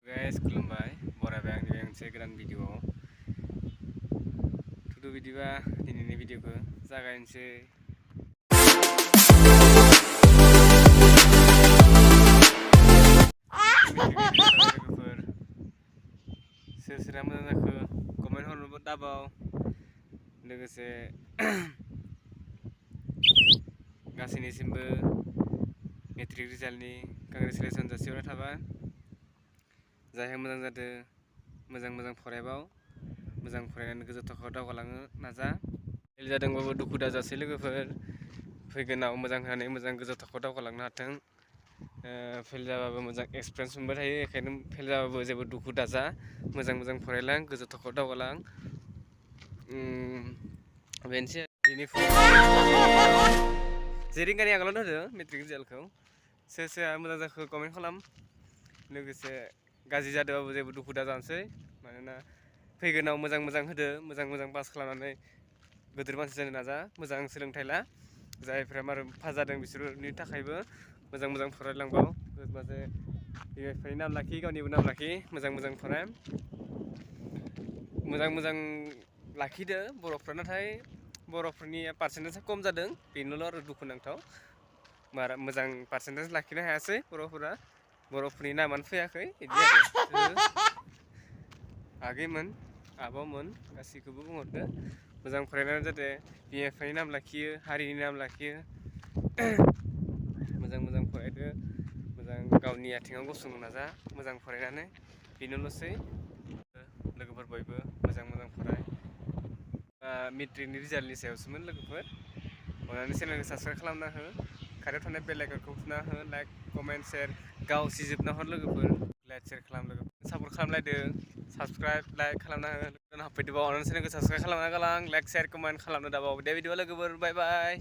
Guys, खुलुमबाय बरायबाय आंनि बे मोनसे गोदान भिडिअ'आव थुदु बिदिबा दिनैनि भिडिअ'खौ जागायनोसै। लोगोफोर सोर सोरा मोजां जाखो कमेन्ट हरनोबो दाबाव लोगोसे गासैनिसिमबो मेट्रिक रिजाल्टनि कंग्रेचुलेसन जासिहरनाय थाबाय। जायहा मोजां जादों मोजां फरायबाव मोजां फरायनानै गोजौ थाखोआव दावगालांनो नाजा। फेल जादोंबाबो दुखु दाजासै लोगोफोर, फैगोनाव मोजां होनानै मोजां गोजौ थाखोआव दावगालांनो हाथों। फेल जाबाबो मोजां एक्सपिरियेन्स मोनबाय थायो, बेखायनो फेल जाबाबो जेबो दुखु दाजा, मोजां फरायलां गोजौ थाखोआव दावगालां। बेनोसै बेनिफ्राय 9 रिंगानि आगोलावनो होदो मेट्रिक रिजाल्टखौ। सोर मोजां जाखो कमेन्ट खालाम। लोगोसे गाज्रि जादोंबाबो जेबो दुखु दाजानोसै, मानोना फैगोनाव मोजां होदो, मोजां पास खालामनानै गिदिर मानसि जानो नाजा, मोजां सोलोंथाइ ला। जायफ्रा मारो पास जादों बिसोरनि थाखायबो मोजां फरायलांबाव। होमबासो बिमा बिफानि नाम लाखि, गावनिबो नाम लाखि, मोजां फराय। मोजां लाखिदो बर'फ्रा, नाथाय बर'फोरनि पार्सेन्टेजआ खम जादों, बेनोल' आरो दुखुनांथाव। बारा मोजां पार्सेन्टेज लाखिनो हायासै बर'फोरनि नामानो फैयाखै, बिदि आरो। आगैमोन आब'मोन गासैखौबो बुंहरदो मोजां फरायनानै जाहाथे बिमा बिफानि नाम लाखियो, हारिनि नाम लाखियो। मोजां फरायदो, मोजां गावनि आथिङाव गसंनो नाजा मोजां फरायनानै, बेनोल'सै। लोगोफोर बयबो मोजां फराय। मेट्रिकनि रिजाल्टनि सायावसोमोन लोगोफोर। अननानै चेनेलखौ साबस्क्राइब खालामना हो, खाथियाव थानाय बेल आइकनखौ थुना हो, लाइक कमेन्ट शेयार गाव सिजोबना हर लोगोफोर। लाइक शेयार खालाम लोगोफोर, सापर्ट खालामलायदो, साबस्क्राइब लाइक खालामना हो। हाबफैदोंबा अननानै चेनेलखौ साबस्क्राइब खालामना गालां, लाइक शेयार कमेन्ट खालामनो दाबाव। दे बिदिबा लोगोफोर, बाय बाय।